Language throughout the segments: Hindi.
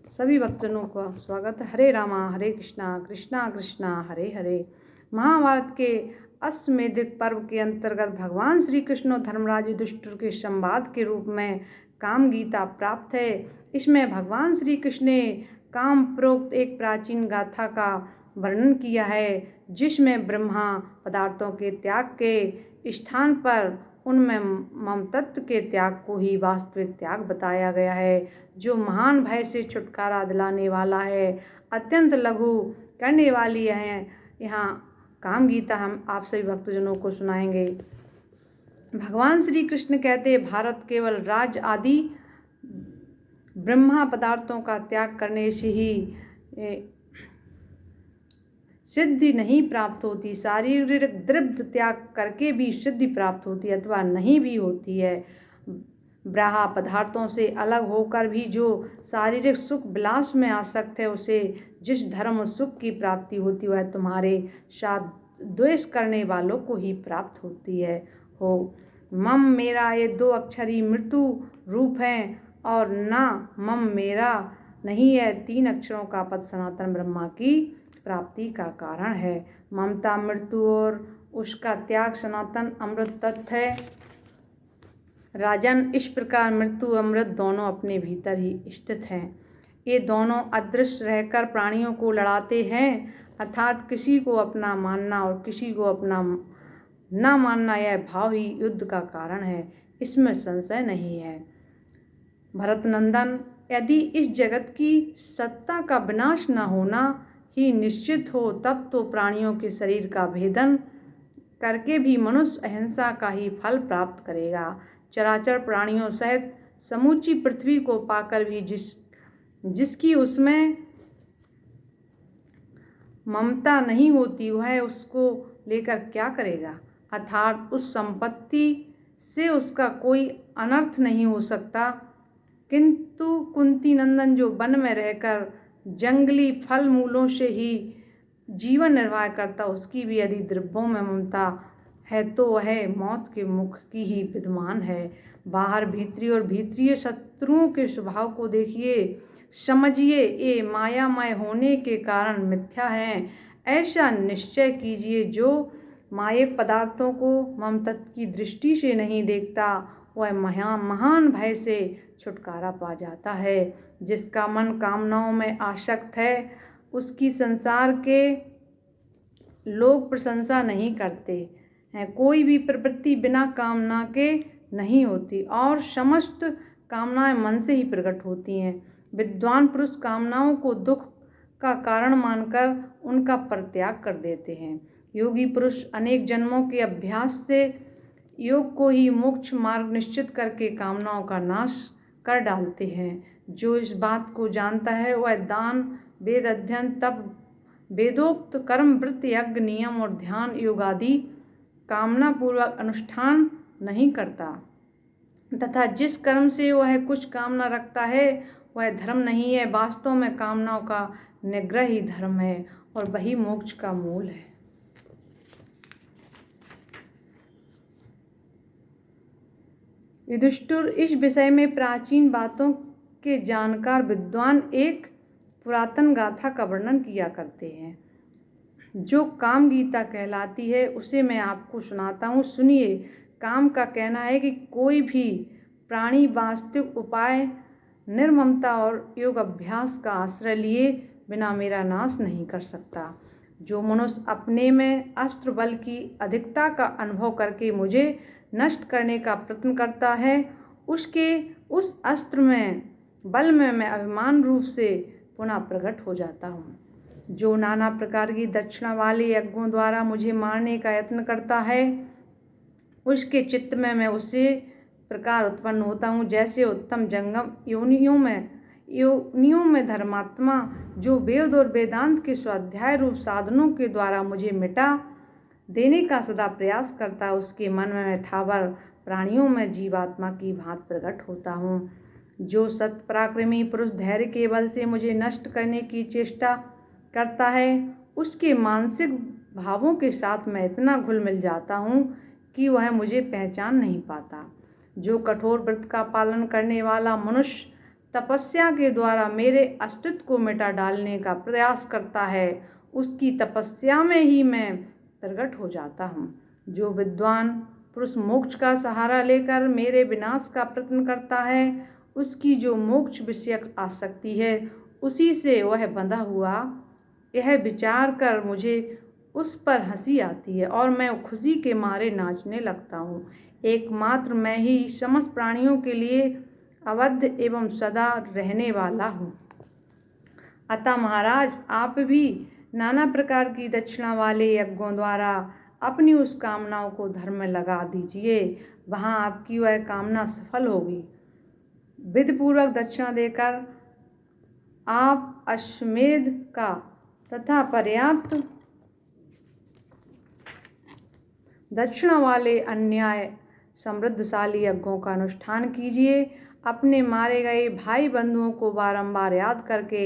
सभी भक्तजनों का स्वागत है। हरे रामा हरे कृष्णा कृष्णा कृष्णा हरे हरे। महाभारत के अश्वमेधिक पर्व के अंतर्गत भगवान श्री कृष्ण और धर्मराज युधिष्ठिर के संवाद के रूप में काम गीता प्राप्त है। इसमें भगवान श्री कृष्ण ने काम प्रोक्त एक प्राचीन गाथा का वर्णन किया है, जिसमें ब्रह्मा पदार्थों के त्याग के स्थान पर उनमें ममतत्व के त्याग को ही वास्तविक त्याग बताया गया है, जो महान भय से छुटकारा दिलाने वाला है, अत्यंत लघु करने वाली है। यहाँ काम गीता हम आप सभी भक्तजनों को सुनाएंगे। भगवान श्री कृष्ण कहते, भारत केवल राज आदि ब्रह्मा पदार्थों का त्याग करने से ही सिद्धि नहीं प्राप्त होती, शारीरिक द्रव्य त्याग करके भी सिद्धि प्राप्त होती है अथवा नहीं भी होती है। ब्रह्मा पदार्थों से अलग होकर भी जो शारीरिक सुख विलास में आसक्त है, उसे जिस धर्म सुख की प्राप्ति होती वह तुम्हारे साथ द्वेष करने वालों को ही प्राप्त होती है। हो मम मेरा, ये दो अक्षरी मृत्यु रूप हैं, और ना मम मेरा नहीं है तीन अक्षरों का पद सनातन ब्रह्मा की प्राप्ति का कारण है। ममता मृत्यु और उसका त्याग सनातन अमृत तत्व है। राजन, इस प्रकार मृत्यु अमृत दोनों अपने भीतर ही स्थित हैं। ये दोनों अदृश्य रहकर प्राणियों को लड़ाते हैं, अर्थात किसी को अपना मानना और किसी को अपना ना मानना, यह भाव ही युद्ध का कारण है, इसमें संशय नहीं है। भरतनंदन, यदि इस जगत की सत्ता का विनाश न होना ही निश्चित हो, तब तो प्राणियों के शरीर का भेदन करके भी मनुष्य अहिंसा का ही फल प्राप्त करेगा। चराचर प्राणियों सहित समूची पृथ्वी को पाकर भी जिसकी उसमें ममता नहीं होती, वह उसको लेकर क्या करेगा, अर्थात उस संपत्ति से उसका कोई अनर्थ नहीं हो सकता। किंतु कुंती नंदन, जो वन में रहकर जंगली फल मूलों से ही जीवन निर्वाह करता, उसकी भी यदि द्रव्यों में ममता है तो वह मौत के मुख की ही विद्यमान है। बाहर भीतरी और भीतरीय शत्रुओं के स्वभाव को देखिए, समझिए, ये मायामय होने के कारण मिथ्या हैं। ऐसा निश्चय कीजिए, जो मायिक पदार्थों को ममतत्व की दृष्टि से नहीं देखता, वह महान भय से छुटकारा पा जाता है। जिसका मन कामनाओं में आसक्त है, उसकी संसार के लोग प्रशंसा नहीं करते हैं। कोई भी प्रवृत्ति बिना कामना के नहीं होती, और समस्त कामनाएं मन से ही प्रकट होती हैं। विद्वान पुरुष कामनाओं को दुख का कारण मानकर उनका परित्याग कर देते हैं। योगी पुरुष अनेक जन्मों के अभ्यास से योग को ही मोक्ष मार्ग निश्चित करके कामनाओं का नाश कर डालते हैं। जो इस बात को जानता है, वह दान, वेद अध्ययन, तप, वेदोक्त कर्म, व्रत, यज्ञ, नियम और ध्यान योग आदि कामना पूर्वक अनुष्ठान नहीं करता, तथा जिस कर्म से वह कुछ कामना रखता है वह धर्म नहीं है। वास्तव में कामनाओं का निग्रह ही धर्म है, और वही मोक्ष का मूल है। युधिष्ठिर, इस विषय में प्राचीन बातों के जानकार विद्वान एक पुरातन गाथा का वर्णन किया करते हैं, जो काम गीता कहलाती है। उसे मैं आपको सुनाता हूँ, सुनिए। काम का कहना है कि कोई भी प्राणी वास्तविक उपाय, निर्ममता और योग अभ्यास का आश्रय लिए बिना मेरा नाश नहीं कर सकता। जो मनुष्य अपने में अस्त्र बल की अधिकता का अनुभव करके मुझे नष्ट करने का प्रयत्न करता है, उसके उस अस्त्र में बल में मैं अभिमान रूप से पुनः प्रकट हो जाता हूँ। जो नाना प्रकार की दक्षिणा वाले यज्ञों द्वारा मुझे मारने का यत्न करता है, उसके चित्त में मैं उसी प्रकार उत्पन्न होता हूँ, जैसे उत्तम जंगम योनियों में धर्मात्मा जो वेद और वेदांत के स्वाध्याय रूप साधनों के द्वारा मुझे मिटा देने का सदा प्रयास करता, उसके मन में मैं थावर प्राणियों में जीवात्मा की भांति प्रकट होता हूँ। जो सत्पराक्रमी पुरुष धैर्य के बल से मुझे नष्ट करने की चेष्टा करता है, उसके मानसिक भावों के साथ मैं इतना घुल मिल जाता हूँ कि वह मुझे पहचान नहीं पाता। जो कठोर व्रत का पालन करने वाला मनुष्य तपस्या के द्वारा मेरे अस्तित्व को मिटा डालने का प्रयास करता है, उसकी तपस्या में ही मैं प्रकट हो जाता हूँ। जो विद्वान पुरुष मोक्ष का सहारा लेकर मेरे विनाश का प्रयत्न करता है, उसकी जो मोक्ष विषयक आसक्ति है, उसी से वह बंधा हुआ। यह विचार कर मुझे उस पर हंसी आती है और मैं खुशी के मारे नाचने लगता हूँ। एकमात्र मैं ही समस्त प्राणियों के लिए अवध एवं सदा रहने वाला हूँ। अतः महाराज, आप भी नाना प्रकार की दक्षिणा वाले यज्ञों द्वारा अपनी उस कामनाओं को धर्म में लगा दीजिए, वहाँ आपकी वह कामना सफल होगी। विधिपूर्वक दक्षिणा देकर आप अश्वमेध का तथा पर्याप्त दक्षिणा वाले अन्याय समृद्धशाली यज्ञों का अनुष्ठान कीजिए। अपने मारे गए भाई बंधुओं को बारंबार याद करके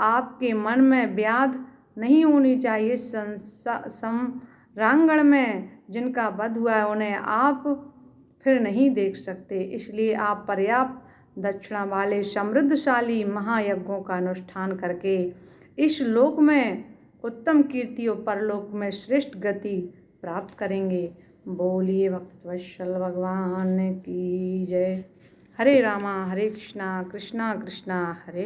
आपके मन में व्याध नहीं होनी चाहिए। संरांगण में जिनका वध हुआ है उन्हें आप फिर नहीं देख सकते, इसलिए आप पर्याप्त दक्षिणा वाले समृद्धशाली महायज्ञों का अनुष्ठान करके इस लोक में उत्तम कीर्ति और परलोक में श्रेष्ठ गति प्राप्त करेंगे। बोलिए भक्तवत्सल भगवान की जय। हरे रामा हरे कृष्णा कृष्णा कृष्णा हरे